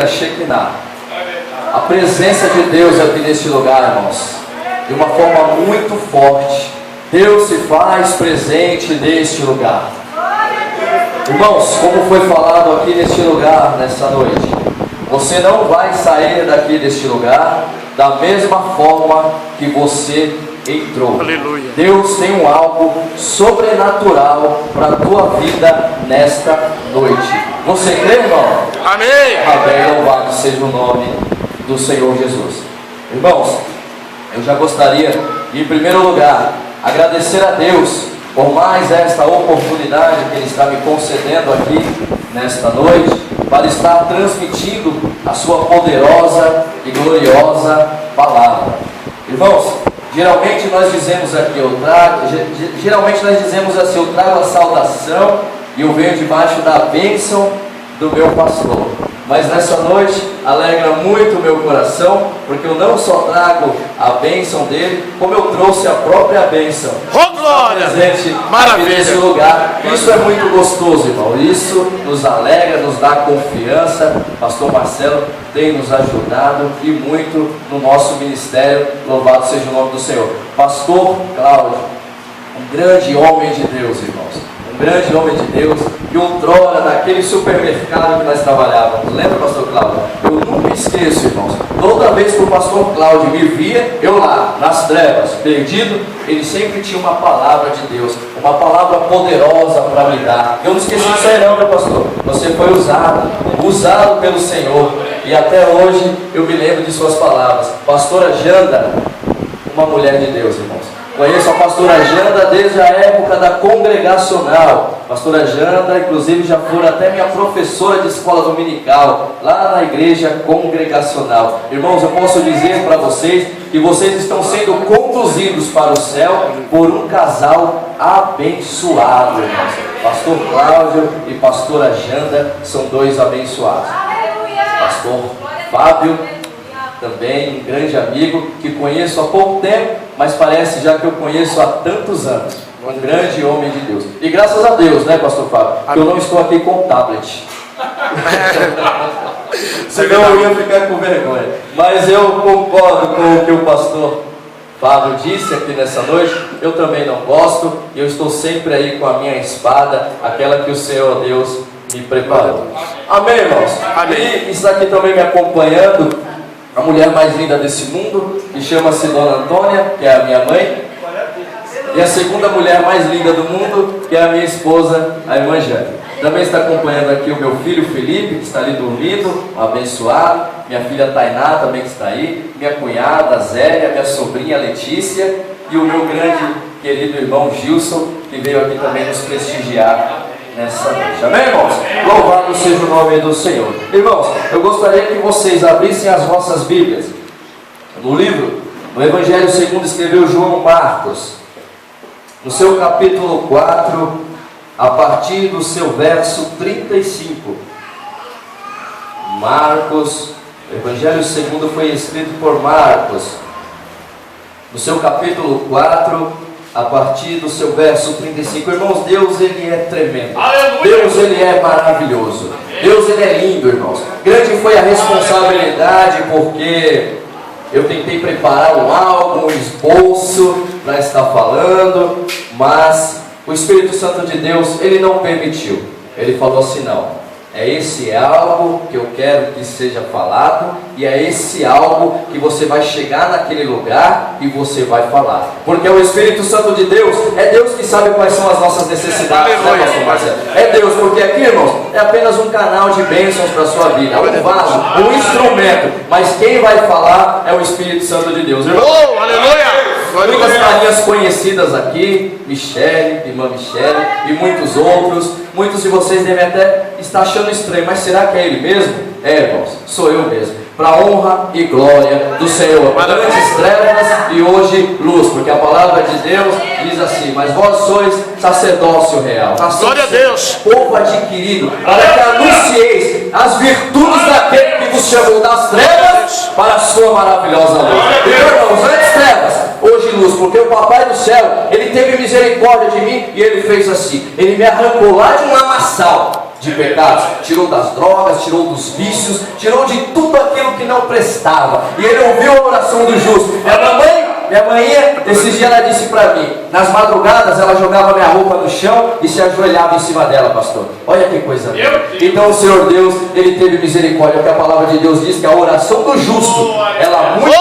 Shekinah. A presença de Deus aqui neste lugar, irmãos, de uma forma muito forte. Deus se faz presente neste lugar. Irmãos, como foi falado aqui neste lugar, nesta noite, você não vai sair daqui deste lugar da mesma forma que você entrou. Aleluia. Deus tem algo sobrenatural para a tua vida nesta noite. Você crê, irmão? Amém. Amém. Louvado seja o nome do Senhor Jesus. Irmãos, eu já gostaria de, em primeiro lugar, agradecer a Deus por mais esta oportunidade que Ele está me concedendo aqui nesta noite, para estar transmitindo a sua poderosa e gloriosa palavra. Irmãos, geralmente nós dizemos aqui, eu trago a saudação e eu venho debaixo da bênção do meu pastor. Mas nessa noite alegra muito o meu coração, porque eu não só trago a bênção dele, como eu trouxe a própria bênção. Oh, glória! Presente Maravilha! aqui nesse lugar. Isso é muito gostoso, irmão. Isso nos alegra, nos dá confiança. Pastor Marcelo tem nos ajudado e muito no nosso ministério. Louvado seja o nome do Senhor. Pastor Cláudio, um grande homem de Deus, irmãos. Um grande homem de Deus, que outrora naquele supermercado que nós trabalhávamos. Lembra, pastor Cláudio? Eu nunca esqueço, irmãos. Toda vez que o pastor Cláudio me via, eu lá, nas trevas, perdido, ele sempre tinha uma palavra de Deus, uma palavra poderosa para me dar. Eu não esqueci disso aí não, meu pastor. Você foi usado pelo Senhor. E até hoje eu me lembro de suas palavras. Pastora Janda, uma mulher de Deus, irmãos. Conheço a pastora Janda desde a época da congregacional. Pastora Janda, inclusive, já foi até minha professora de escola dominical, lá na igreja congregacional. Irmãos, eu posso dizer para vocês que vocês estão sendo conduzidos para o céu por um casal abençoado, irmãos. Pastor Cláudio e pastora Janda são dois abençoados. Pastor Fábio, também um grande amigo que conheço há pouco tempo, mas parece já que eu conheço há tantos anos. Um grande homem de Deus. E graças a Deus, né, pastor Fábio, que eu não estou aqui com tablet. Senão eu ia ficar com vergonha. Mas eu concordo com o que o pastor Fábio disse aqui nessa noite. Eu também não gosto, e eu estou sempre aí com a minha espada, aquela que o Senhor Deus me preparou. Amém, irmãos? Amém. E está aqui também me acompanhando a mulher mais linda desse mundo, que chama-se Dona Antônia, que é a minha mãe, e a segunda mulher mais linda do mundo, que é a minha esposa, a irmã Jane. Também está acompanhando aqui o meu filho Felipe, que está ali dormindo, um abençoado, minha filha Tainá também que está aí, minha cunhada Zélia, minha sobrinha Letícia, e o meu grande querido irmão Gilson, que veio aqui também nos prestigiar nessa noite. Amém, irmãos? Louvado seja o nome do Senhor. Irmãos, eu gostaria que vocês abrissem as vossas Bíblias no livro, no Evangelho segundo escreveu João Marcos, no seu capítulo 4, a partir do seu verso 35. Marcos, o Evangelho segundo foi escrito por Marcos, no seu capítulo 4, a partir do seu verso 35. Irmãos, Deus ele é tremendo. Aleluia. Deus ele é maravilhoso. Deus ele é lindo, irmãos. Grande foi a responsabilidade, porque eu tentei preparar um álbum, um esboço para estar falando, mas o Espírito Santo de Deus, ele não permitiu. Ele falou assim: não, é esse algo que eu quero que seja falado, e é esse algo que você vai chegar naquele lugar e você vai falar, porque o Espírito Santo de Deus, é Deus que sabe quais são as nossas necessidades, né, pastor Marcelo? É Deus, porque aqui, irmãos, é apenas um canal de bênçãos para a sua vida, é um vaso, um instrumento, mas quem vai falar é o Espírito Santo de Deus, irmão. Oh, aleluia! Muitas carinhas conhecidas aqui, Michele, irmã Michele e muitos outros. Muitos de vocês devem até estar achando estranho, mas será que é ele mesmo? É, irmãos, sou eu mesmo. Para a honra e glória do Senhor. Antes trevas e hoje luz, porque a palavra de Deus diz assim: mas vós sois sacerdócio real, Glória a Deus. povo adquirido, para que anuncieis as virtudes daquele que vos chamou das trevas para a sua maravilhosa luz. Então, irmãos, antes trevas, hoje luz, porque o papai do céu, ele teve misericórdia de mim e ele fez assim: ele me arrancou lá de um lamaçal de pecados, tirou das drogas, tirou dos vícios, tirou de tudo aquilo que não prestava. E ele ouviu a oração do justo. Minha mãe, esses dias ela disse para mim, nas madrugadas ela jogava minha roupa no chão e se ajoelhava em cima dela, pastor. Olha que coisa linda. Então o Senhor Deus, Ele teve misericórdia, porque a palavra de Deus diz que a oração do justo, ela muito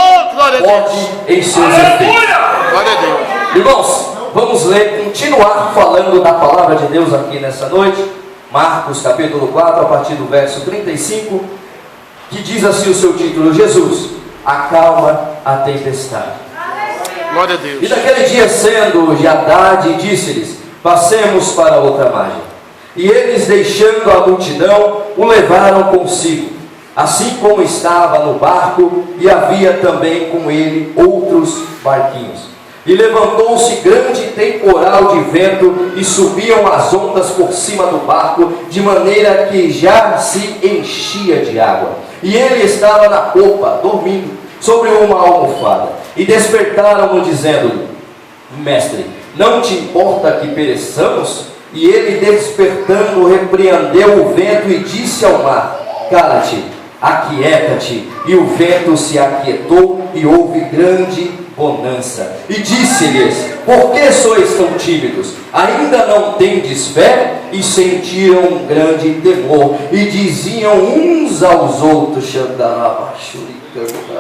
pode em seus efeitos. Glória a Deus. Irmãos, vamos ler, continuar falando da palavra de Deus aqui nessa noite. Marcos capítulo 4, a partir do verso 35, que diz assim o seu título: Jesus, acalma a tempestade. Glória a Deus. E naquele dia, sendo já tarde, disse-lhes: passemos para outra margem. E eles, deixando a multidão, o levaram consigo, assim como estava no barco, e havia também com ele outros barquinhos. E levantou-se grande temporal de vento, e subiam as ondas por cima do barco, de maneira que já se enchia de água. E ele estava na popa, dormindo, sobre uma almofada. E despertaram-no, dizendo-lhe: Mestre, não te importa que pereçamos? E ele, despertando, repreendeu o vento e disse ao mar: Cala-te, aquieta-te. E o vento se aquietou, e houve grande bonança. E disse-lhes: por que sois tão tímidos? Ainda não tendes fé? E sentiram um grande temor, e diziam uns aos outros: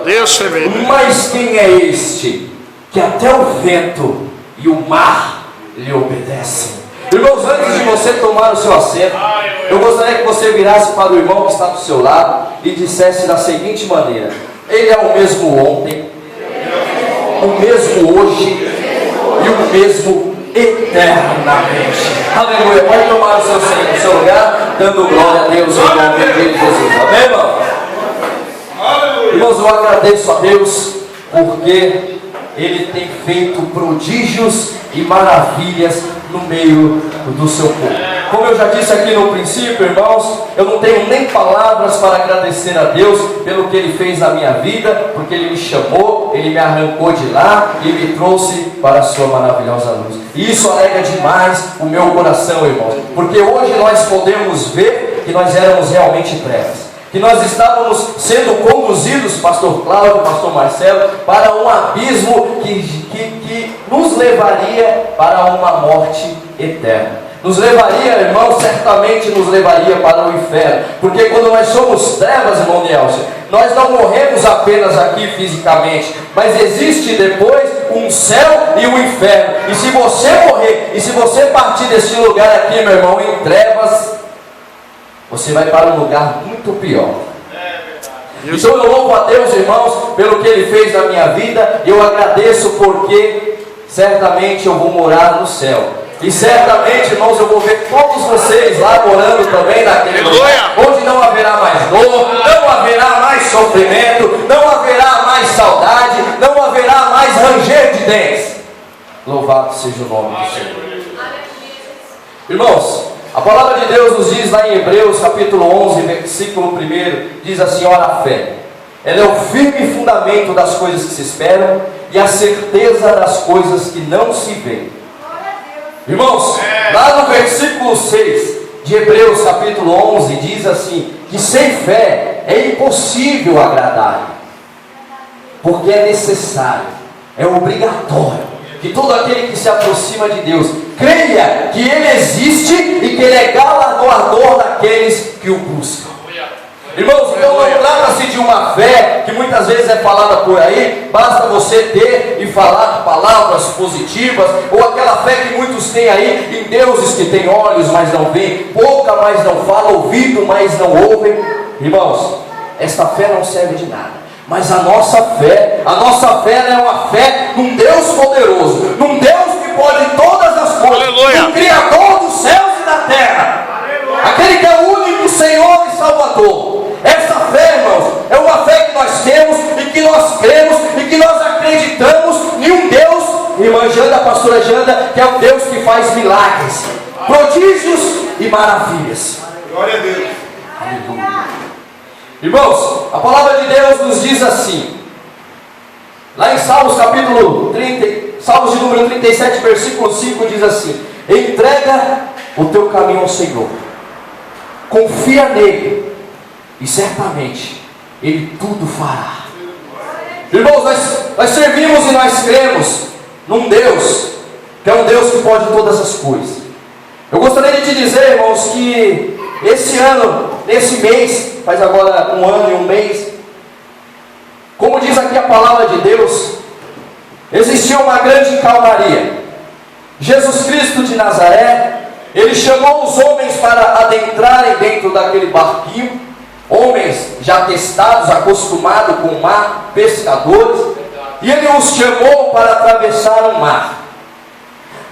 Deus é bem. mas quem é este, que até o vento e o mar lhe obedecem? Irmãos, antes de você tomar o seu assento, eu gostaria que você virasse para o irmão que está do seu lado e dissesse da seguinte maneira: Ele é o mesmo ontem, o mesmo hoje e o mesmo eternamente. Aleluia. Pode tomar o seu assento no seu lugar, dando glória a Deus em nome de Jesus. Amém, irmão? Irmãos, eu agradeço a Deus porque Ele tem feito prodígios e maravilhas no meio do seu povo. Como eu já disse aqui no princípio, irmãos, eu não tenho nem palavras para agradecer a Deus pelo que Ele fez na minha vida, porque Ele me chamou, Ele me arrancou de lá e me trouxe para a sua maravilhosa luz. E isso alegra demais o meu coração, irmãos, porque hoje nós podemos ver que nós éramos realmente trevas, que nós estávamos sendo conduzidos, pastor Cláudio, pastor Marcelo, para um abismo que nos levaria para uma morte eterna. Nos levaria, irmão, certamente nos levaria para o inferno. Porque quando nós somos trevas, irmão Nelson, nós não morremos apenas aqui fisicamente, mas existe depois um céu e um inferno. E se você morrer, e se você partir desse lugar aqui, meu irmão, em trevas, você vai para um lugar muito pior. Então eu louvo a Deus, irmãos, pelo que Ele fez na minha vida. Eu agradeço porque certamente eu vou morar no céu. E certamente, irmãos, eu vou ver todos vocês lá morando também naquele lugar, onde não haverá mais dor, não haverá mais sofrimento, não haverá mais saudade, não haverá mais ranger de dentes. Louvado seja o nome do Senhor. Irmãos, a palavra de Deus nos diz lá em Hebreus capítulo 11, versículo 1, diz assim: ora, a fé, ela é o firme fundamento das coisas que se esperam e a certeza das coisas que não se veem. Irmãos, lá no versículo 6 de Hebreus capítulo 11, diz assim, que sem fé é impossível agradar, porque é necessário, é obrigatório, que todo aquele que se aproxima de Deus creia que Ele existe e que Ele é galardoador daqueles que o buscam. Irmãos, então não trata-se de uma fé que muitas vezes é falada por aí, basta você ter e falar palavras positivas, ou aquela fé que muitos têm aí em deuses que têm olhos, mas não veem, boca, mas não fala, ouvido, mas não ouvem. Irmãos, esta fé não serve de nada. Mas a nossa fé é uma fé num Deus poderoso, num Deus que pode todas as coisas, no Criador dos céus e da terra, aquele que é o único Senhor e Salvador. Essa fé, irmãos, é uma fé que nós temos e que nós cremos e que nós acreditamos em um Deus, irmã Janda, pastora Janda, que é um Deus que faz milagres, prodígios e maravilhas. Glória a Deus. Aleluia. Irmãos, a palavra de Deus nos diz assim, lá em Salmos capítulo 30, Salmos de número 37, versículo 5, diz assim: entrega o teu caminho ao Senhor, confia nele, e certamente ele tudo fará. Irmãos, nós servimos e nós cremos num Deus, que é um Deus que pode todas as coisas. Eu gostaria de te dizer, irmãos, que esse ano, nesse mês, faz agora 1 ano e 1 mês, como diz aqui a palavra de Deus, existia uma grande calmaria. Jesus Cristo de Nazaré, ele chamou os homens para adentrarem dentro daquele barquinho, homens já testados, acostumados com o mar, pescadores, e ele os chamou para atravessar o mar.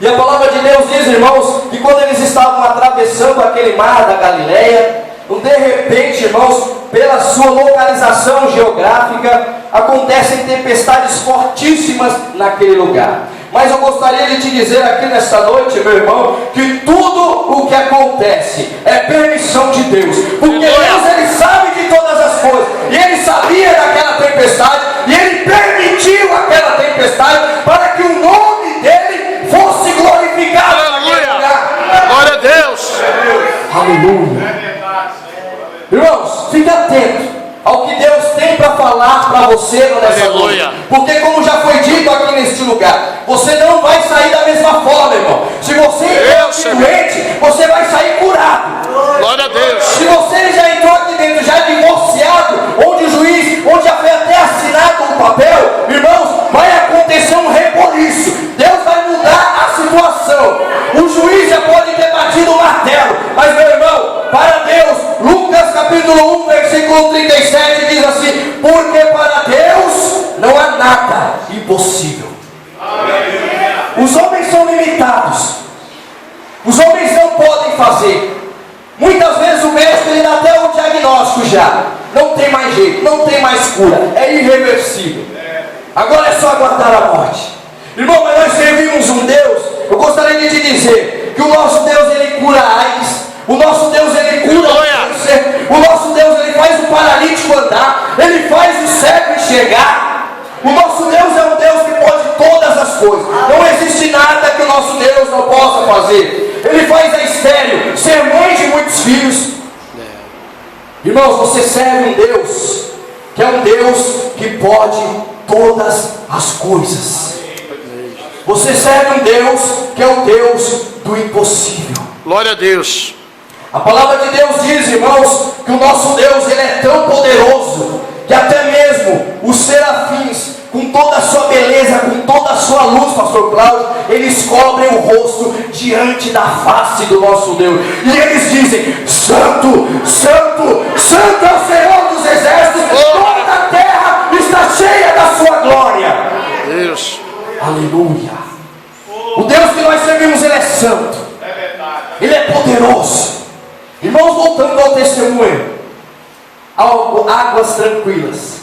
E a palavra de Deus diz, irmãos, que quando eles estavam atravessando aquele mar da Galileia, de repente, irmãos, pela sua localização geográfica, acontecem tempestades fortíssimas naquele lugar. Mas eu gostaria de te dizer aqui nesta noite, meu irmão, que tudo o que acontece é permissão de Deus, porque Deus, ele sabe de todas as coisas, e ele sabia daquela tempestade, e ele permitiu aquela tempestade para que o nome dele fosse glorificado. Aleluia! Glória a Deus! Aleluia! Irmãos, fique atento ao que Deus tem para falar para você nessa noite, porque como já foi dito aqui neste lugar, você não vai sair da mesma forma, irmão. Se você é doente, você vai sair curado. Glória a Deus. Se você já entrou aqui dentro, já divorciado, onde o juiz, onde já foi até assinado um papel, irmãos, vai acontecer um reboliço. Deus vai mudar a situação. O juiz já pode ter batido o martelo, mas, meu irmão, para Deus, Lucas capítulo 1, versículo 37 diz assim: porque para Deus não há nada impossível. Os homens são limitados, os homens não podem fazer. Muitas vezes o médico ele dá até o diagnóstico já, não tem mais jeito, não tem mais cura, é irreversível. Agora é só aguardar a morte. Irmão, mas nós servimos um Deus. Eu gostaria de te dizer que o nosso Deus, ele cura a AIDS, o nosso Deus, ele cura o câncer, o nosso Deus, ele faz o paralítico andar, ele faz o cego enxergar. O nosso Deus é um Deus que pode todas as coisas. Não existe nada que o nosso Deus não possa fazer. Ele faz a estéril ser mãe de muitos filhos. Irmãos, você serve um Deus que é um Deus que pode todas as coisas. Você serve um Deus que é o Deus do impossível. Glória a Deus. A palavra de Deus diz, irmãos, que o nosso Deus, ele é tão poderoso que até mesmo os serafins, com toda a sua beleza, com toda a sua luz, pastor Cláudio, eles cobrem o rosto diante da face do nosso Deus, e eles dizem: Santo, Santo, Santo é o Senhor dos exércitos, toda a terra está cheia da sua glória. Deus. Aleluia. O Deus que nós servimos, ele é santo, ele é poderoso. Irmãos, voltando ao testemunho, águas tranquilas.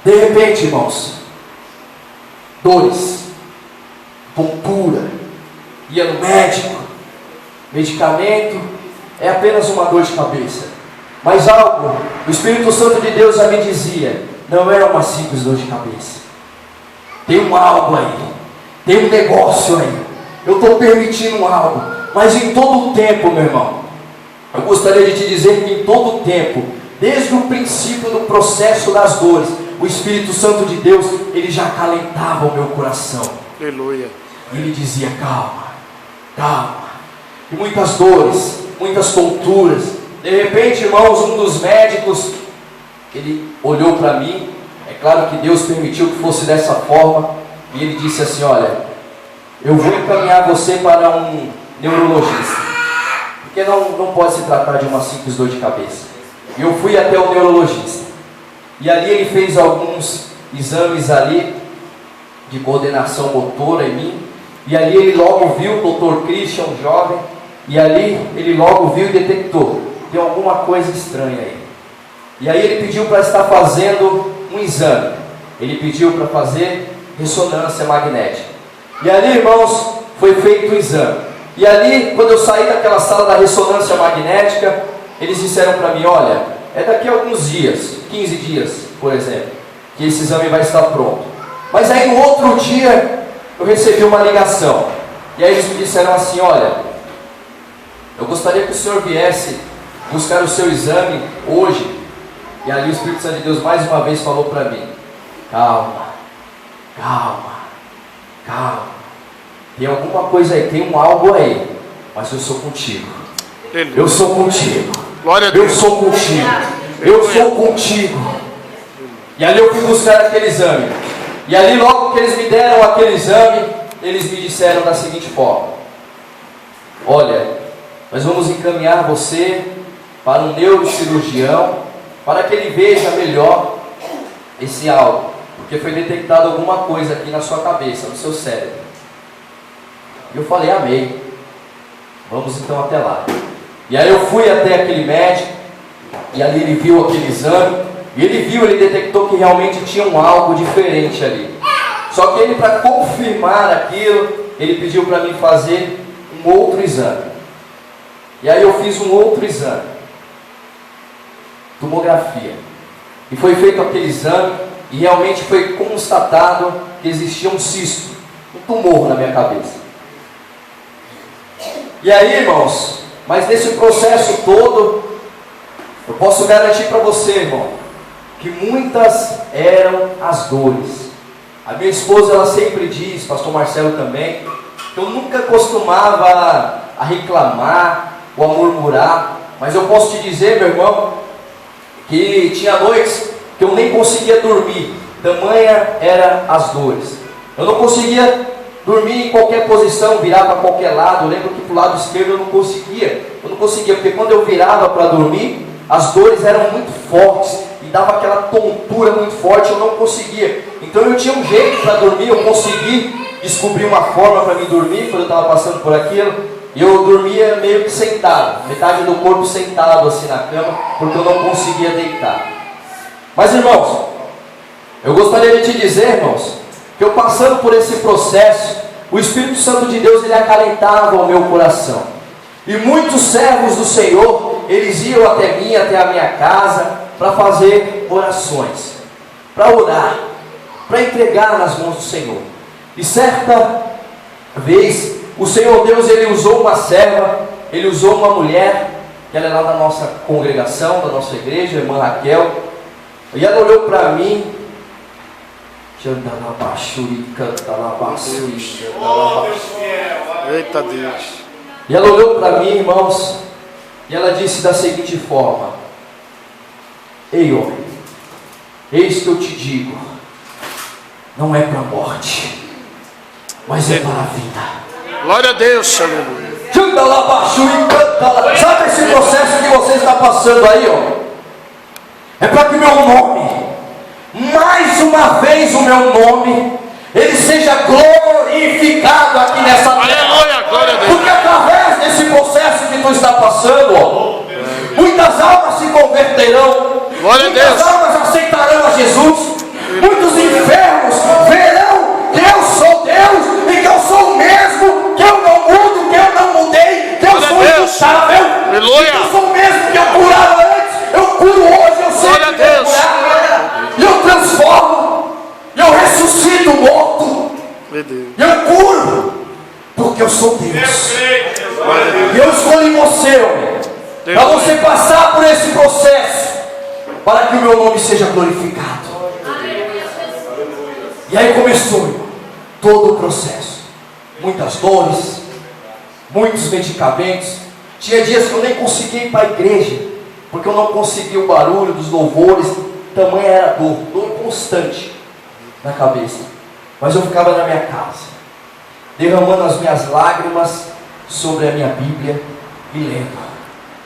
De repente, irmãos, dores, tontura, ia no médico, medicamento, é apenas uma dor de cabeça. Mas algo, o Espírito Santo de Deus já me dizia, não é uma simples dor de cabeça. Tem um algo aí, tem um negócio aí. Eu estou permitindo algo, mas em todo o tempo, meu irmão, eu gostaria de te dizer que em todo o tempo, desde o princípio do processo das dores, o Espírito Santo de Deus, ele já acalentava o meu coração. Aleluia. E ele dizia: calma, calma. E muitas dores, muitas tonturas. De repente, irmãos, um dos médicos, ele olhou para mim. É claro que Deus permitiu que fosse dessa forma. E ele disse assim: olha, eu vou encaminhar você para um neurologista, porque não pode se tratar de uma simples dor de cabeça. E eu fui até o neurologista. E ali ele fez alguns exames ali de coordenação motora em mim. E ali ele logo viu o Dr. Christian, jovem. E ali ele logo viu e detectou: tem alguma coisa estranha aí. E aí ele pediu para estar fazendo um exame. Ele pediu para fazer ressonância magnética. E ali, irmãos, foi feito o exame. E ali, quando eu saí daquela sala da ressonância magnética, eles disseram para mim: olha, é daqui a alguns dias, 15 dias, por exemplo, que esse exame vai estar pronto. Mas aí no outro dia, eu recebi uma ligação. E aí eles me disseram assim: olha, Eu gostaria que o senhor viesse buscar o seu exame hoje. E ali o Espírito Santo de Deus mais uma vez falou para mim: calma, calma, calma. Tem alguma coisa aí, tem um algo aí, mas eu sou contigo. Eu sou contigo. Glória a Deus. Eu sou contigo. Eu sou contigo. E ali eu fui buscar aquele exame. E ali logo que eles me deram aquele exame, eles me disseram da seguinte forma: olha, nós vamos encaminhar você para um neurocirurgião, para que ele veja melhor esse algo, porque foi detectado alguma coisa aqui na sua cabeça, no seu cérebro. E eu falei: amém, vamos então até lá. E aí eu fui até aquele médico, e ali ele viu aquele exame, e ele detectou que realmente tinha um algo diferente ali. Só que ele, para confirmar aquilo, ele pediu para mim fazer um outro exame. E aí eu fiz um outro exame, tomografia, e foi feito aquele exame, e realmente foi constatado que existia um cisto, um tumor na minha cabeça. E aí, irmãos, mas nesse processo todo, eu posso garantir para você, irmão, que muitas eram as dores. A minha esposa, ela sempre diz, pastor Marcelo também, que eu nunca costumava a reclamar ou a murmurar, mas eu posso te dizer, meu irmão, que tinha noites que eu nem conseguia dormir, tamanha eram as dores. Eu não conseguia dormir em qualquer posição, virar para qualquer lado. Eu lembro que para o lado esquerdo eu não conseguia, porque quando eu virava para dormir, as dores eram muito fortes, e dava aquela tontura muito forte, eu não conseguia. Então eu tinha um jeito para dormir, eu consegui descobrir uma forma para me dormir, quando eu estava passando por aquilo, e eu dormia meio que sentado, metade do corpo sentado assim na cama, porque eu não conseguia deitar. Mas irmãos, eu gostaria de te dizer, irmãos, que eu passando por esse processo, o Espírito Santo de Deus, ele acalentava o meu coração. E muitos servos do Senhor, eles iam até mim, até a minha casa, para fazer orações, para orar, para entregar nas mãos do Senhor. E certa vez, o Senhor Deus, ele usou uma serva, ele usou uma mulher, que ela é lá da nossa congregação, da nossa igreja, a irmã Raquel, e ela olhou para mim, Eita Deus. e ela olhou para mim, irmãos, e ela disse da seguinte forma: ei homem, eis que eu te digo, não é para a morte, mas é para a vida. Glória a Deus, aleluia. Sabe esse processo que você está passando aí, ó? É para que o meu nome, mais uma vez o meu nome, ele seja glorificado aqui nessa terra. Aleluia, glória a Deus. Porque através desse processo que tu está passando, ó, muitas almas se converterão, Glória a muitas Deus. almas aceitarão a Jesus, muitos enfermos verão que eu sou Deus e que eu sou o mesmo, que eu não mudo, que eu não mudei, que eu Glória a sou Deus. imutável, Aleluia. que eu sou o mesmo que eu curava antes, eu curo hoje, eu sei Glória a que eu Deus. curar, e eu transformo, e eu ressuscito o morto, Meu Deus. e eu curo, porque eu sou Deus. E eu escolhi você, homem, para você passar por esse processo, para que o meu nome seja glorificado. E aí começou, irmão, todo o processo. Muitas dores, muitos medicamentos. Tinha dias que eu nem conseguia ir para a igreja, porque eu não conseguia o barulho dos louvores. Tamanha era a dor constante na cabeça. Mas eu ficava na minha casa, derramando as minhas lágrimas sobre a minha Bíblia e lendo.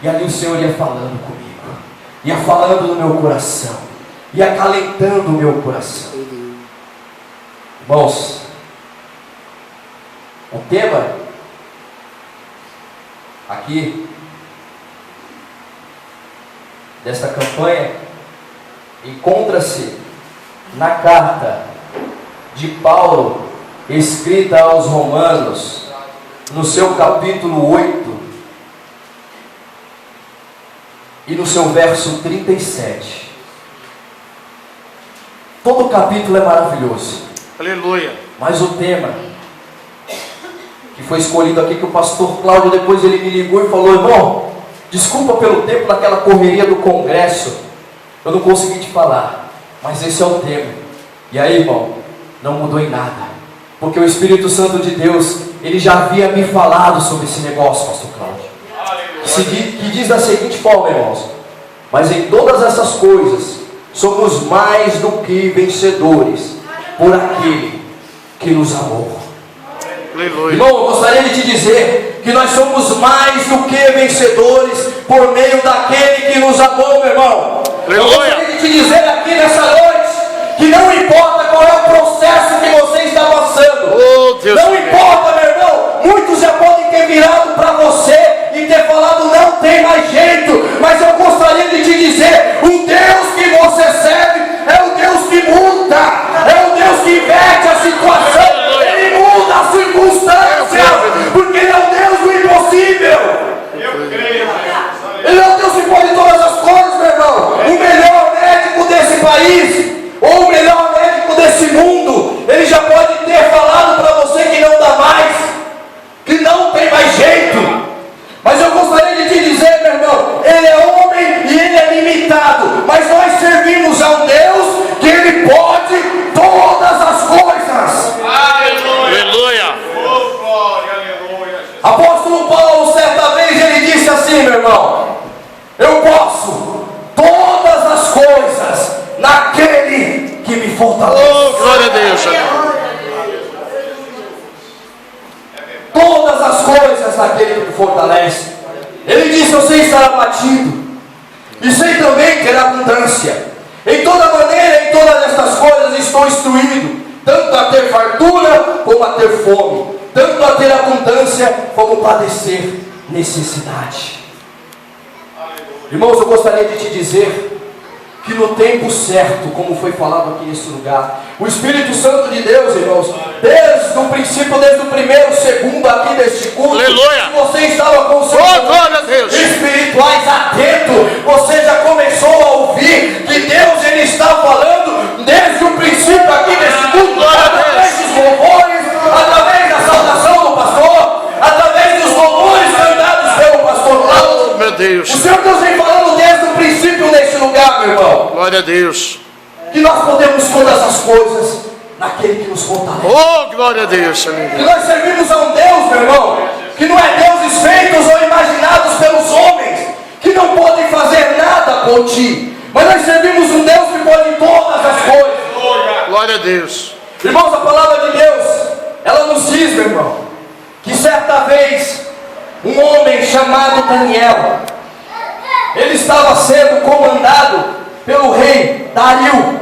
E ali o Senhor ia falando comigo, ia falando no meu coração, ia acalentando o meu coração. Irmãos, o tema aqui desta campanha encontra-se na carta de Paulo, escrita aos Romanos, no seu capítulo 8 e no seu verso 37. Todo o capítulo é maravilhoso, Aleluia. mas o tema que foi escolhido aqui, que o pastor Cláudio depois ele me ligou e falou: irmão, desculpa pelo tempo daquela correria do congresso, eu não consegui te falar, mas esse é o tema. E aí, irmão, não mudou em nada, porque o Espírito Santo de Deus, ele já havia me falado sobre esse negócio, pastor Cláudio, que diz da seguinte forma, irmãos: mas em todas essas coisas somos mais do que vencedores por aquele que nos amou. Aleluia. Irmão, eu gostaria de te dizer que nós somos mais do que vencedores por meio daquele que nos amou, meu irmão. Eu gostaria de te dizer aqui nessa noite que não importa qual é o processo que você está passando, não importa, meu irmão, muitos já podem ter virado para você e ter falado: não tem mais jeito, mas eu gostaria de te dizer: o Deus que você serve é o Deus que muda, é o Deus que inverte a situação, Ele muda a circunstância, porque Ele é o Deus do impossível. Ele é o Deus que pode todas as coisas, meu irmão. O melhor médico desse país, ou o melhor médico desse mundo, ele já pode ter falado para você que não dá mais, que não tem mais jeito. Mas eu gostaria de te dizer, meu irmão, Ele é homem e Ele é limitado, mas nós servimos a um Deus que Ele pode todas as coisas. Aleluia. Apóstolo Paulo, certa vez, ele disse assim, meu irmão: eu posso todas as coisas naquele que me fortalece. Glória a Deus. Todas as coisas naquele que me fortalece. Ele disse: eu sei estar abatido, e sei também ter abundância. Em toda maneira, em todas estas coisas estou instruído, tanto a ter fartura como a ter fome, tanto a ter abundância como padecer necessidade. Irmãos, eu gostaria de te dizer que no tempo certo, como foi falado aqui nesse lugar, o Espírito Santo de Deus, irmãos, desde o princípio, desde o primeiro segundo aqui deste culto, aleluia, você estava com os seus espirituais atentos, você já começou a ouvir que Deus, Ele está falando desde o princípio aqui deste culto, através dos louvores, através da saudação do pastor, através dos louvores cantados pelo pastor Cláudio. Meu Deus. O Senhor Deus vem falando desde o princípio nesse lugar, meu irmão. Glória a Deus. Que nós podemos todas as coisas naquele que nos fortalece. Oh, glória a Deus. Que nós servimos a um Deus, meu irmão, que não é deuses feitos ou imaginados pelos homens, que não podem fazer nada por ti, mas nós servimos um Deus que pode todas as coisas. Glória a Deus. Irmãos, a palavra de Deus, ela nos diz, meu irmão, que certa vez um homem chamado Daniel, ele estava sendo comandado pelo rei Dario,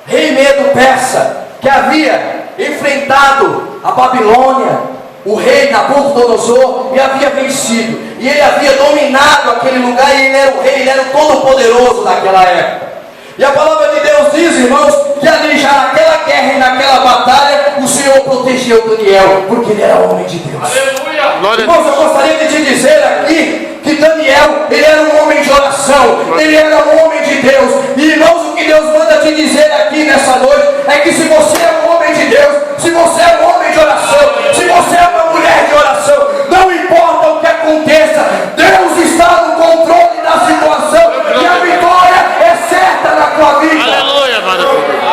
rei Medo-Persa, que havia enfrentado a Babilônia, o rei Nabucodonosor, e havia vencido, e ele havia dominado aquele lugar, e ele era o rei, ele era o todo-poderoso daquela época. E a palavra de Deus diz, irmãos, que ali já naquela guerra e naquela batalha, o Senhor protegeu Daniel, porque ele era homem de Deus. Aleluia. Irmãos, eu gostaria de te dizer aqui que Daniel, ele era um homem de oração, ele era um homem de Deus. E irmãos, o que Deus manda te dizer aqui nessa noite é que se você é um homem de Deus, se você é um homem de oração, se você é uma mulher de oração, não importa o que aconteça, Deus está no controle da situação, e a vitória é certa na tua vida. Aleluia, maravilha.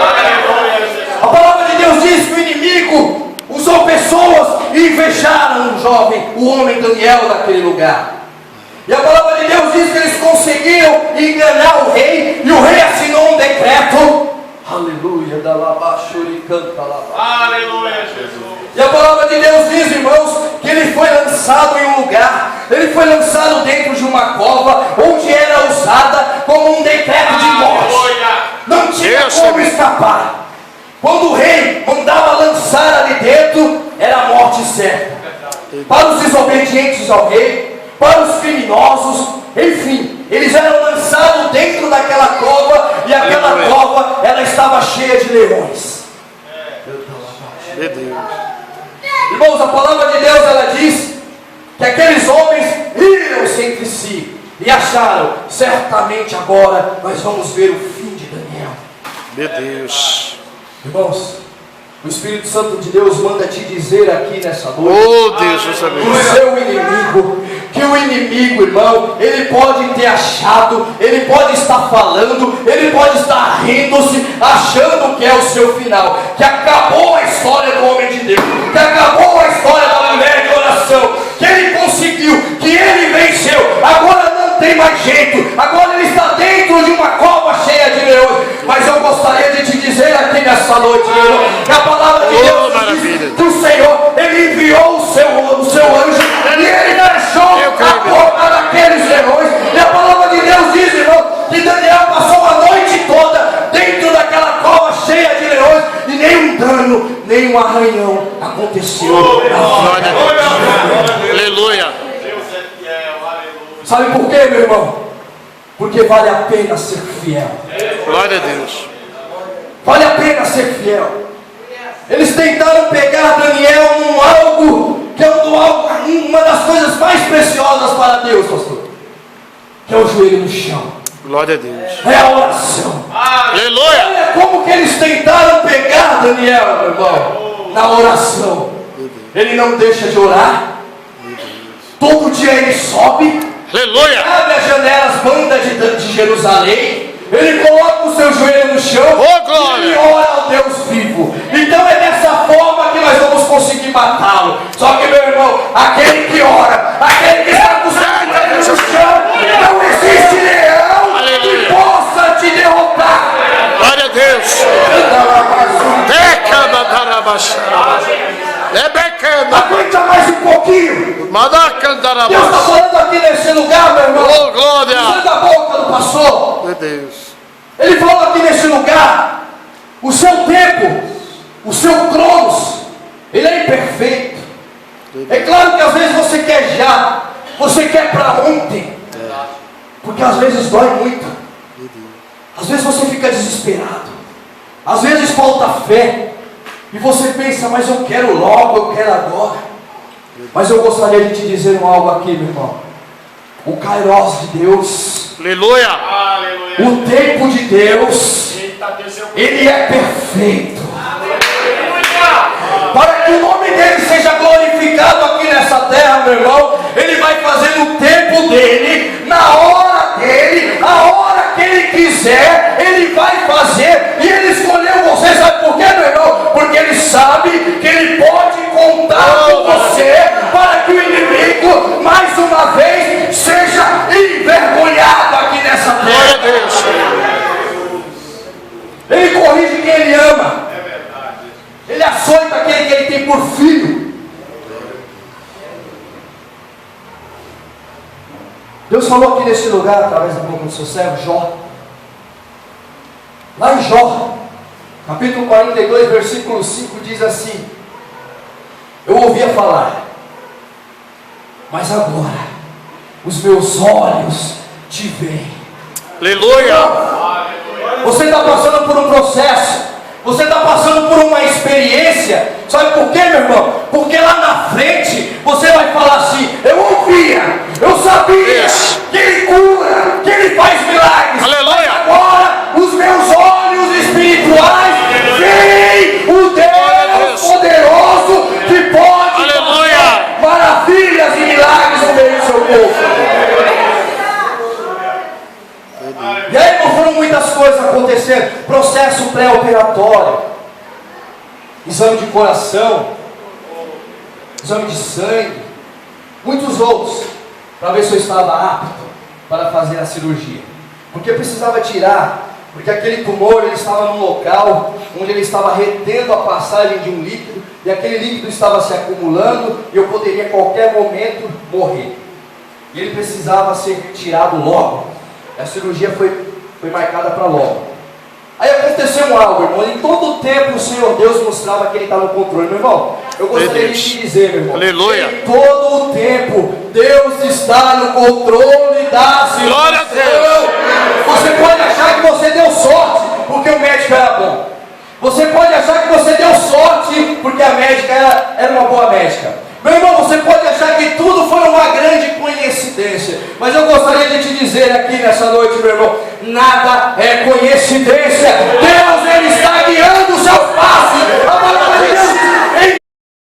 A palavra de Deus diz que o inimigo usou pessoas e invejaram o jovem, o homem Daniel naquele lugar. E a palavra de Deus diz que eles conseguiram enganar o rei, e o rei assinou um decreto. Aleluia, da labachuri canta lá. Aleluia, Jesus. E a palavra de Deus diz, irmãos, que ele foi lançado em um lugar, ele foi lançado dentro de uma cova, onde era usada como um decreto de morte. Não tinha como escapar. Quando o rei mandava lançar ali dentro, era a morte certa. Para os desobedientes ao rei, para os criminosos, enfim, eles eram lançados dentro daquela cova, e aquela cova, ela estava cheia de leões. Meu Deus. Irmãos, a palavra de Deus, ela diz que aqueles homens riram-se entre si e acharam: certamente agora nós vamos ver o fim de Daniel. Meu Deus. Irmãos, O Espírito Santo de Deus manda te dizer aqui nessa noite, Oh, Deus, eu sabia. o seu inimigo, que o inimigo, irmão, ele pode ter achado, ele pode estar falando, ele pode estar rindo-se, achando que é o seu final, que acabou a história do homem de Deus, que acabou a história da mulher de oração, que ele conseguiu, que ele venceu, agora não tem mais jeito, agora ele está dentro de uma cova cheia de leões. Mas eu gostaria de te dizer aqui nessa noite, meu irmão, que a palavra de Deus diz que o Senhor, ele enviou o seu anjo e ele deixou a boca daqueles leões. E a palavra de Deus diz, irmão, que Daniel passou a noite toda dentro daquela cova cheia de leões e nenhum dano, nenhum arranhão aconteceu. Aleluia. Sabe por quê, meu irmão? Porque vale a pena ser fiel. Glória a Deus. Vale a pena ser fiel. Eles tentaram pegar Daniel num algo que é uma das coisas mais preciosas para Deus, pastor, que é o joelho no chão. Glória a Deus. É a oração. Aleluia. Olha como que eles tentaram pegar Daniel, meu irmão, na oração. Ele não deixa de orar. Todo dia ele sobe, Aleluia. abre as janelas, banda de Jerusalém. Ele coloca o seu joelho no chão e ele ora ao Deus vivo. Então é dessa forma que nós vamos conseguir matá-lo. Só que, meu irmão, aquele que ora, aquele que está com o seu joelho no chão, não existe leão que possa te derrotar. Glória a Deus. Aguenta mais um pouquinho. Deus está falando aqui nesse lugar, meu irmão. Oh, glória. Sai da boca do pastor. Meu Deus. Ele falou aqui nesse lugar, o seu tempo, o seu cronos, ele é imperfeito. É claro que às vezes você quer já, você quer para ontem, porque às vezes dói muito, às vezes você fica desesperado, às vezes falta fé, e você pensa, mas eu quero logo, eu quero agora. Mas eu gostaria de te dizer algo aqui, meu irmão. O Kairos de Deus, Aleluia. o tempo de Deus, ele é perfeito. Para que o nome dele seja glorificado aqui nessa terra, meu irmão, ele vai fazer no tempo dele, na hora dele, a hora que ele quiser, ele vai fazer. E ele escolheu você, sabe por quê, meu irmão? Porque ele sabe que ele pode contar com você para que o inimigo, mais uma vez, seja envergonhado aqui nessa terra. Glória a Deus. Ele corrige quem ele ama. Ele açoita aquele que ele tem por filho. Deus falou aqui nesse lugar, através da boca do seu servo Jó. Lá em Jó, capítulo 42, versículo 5, diz assim: eu ouvia falar, mas agora os meus olhos te veem. Aleluia. Você está passando por um processo, você está passando por uma experiência. Sabe por quê, meu irmão? Porque lá na frente você vai falar assim: eu ouvia, eu sabia que ele cura, que ele faz milagres. Aleluia. Mas agora os meus olhos espirituais veem o Deus poderoso que pode fazer maravilhas e milagres no meio do seu povo. E aí foram muitas coisas acontecendo. Processo pré-operatório, exame de coração, exame de sangue, muitos outros, para ver se eu estava apto para fazer a cirurgia. Porque precisava tirar, porque aquele tumor ele estava num local onde ele estava retendo a passagem de um líquido, e aquele líquido estava se acumulando, e eu poderia a qualquer momento morrer. E ele precisava ser retirado logo. A cirurgia foi marcada para logo. Aí aconteceu algo, irmão. Em todo o tempo o Senhor Deus mostrava que Ele está no controle. Meu irmão, eu gostaria de te dizer, meu irmão, aleluia. Em todo o tempo Deus está no controle da situação. Glória a Deus. Você pode achar que você deu sorte porque o médico era bom. Você pode achar que você deu sorte porque a médica era uma boa médica. Meu irmão, você pode achar que tudo foi uma grande coincidência, mas eu gostaria de te dizer aqui nessa noite, meu irmão, nada é coincidência.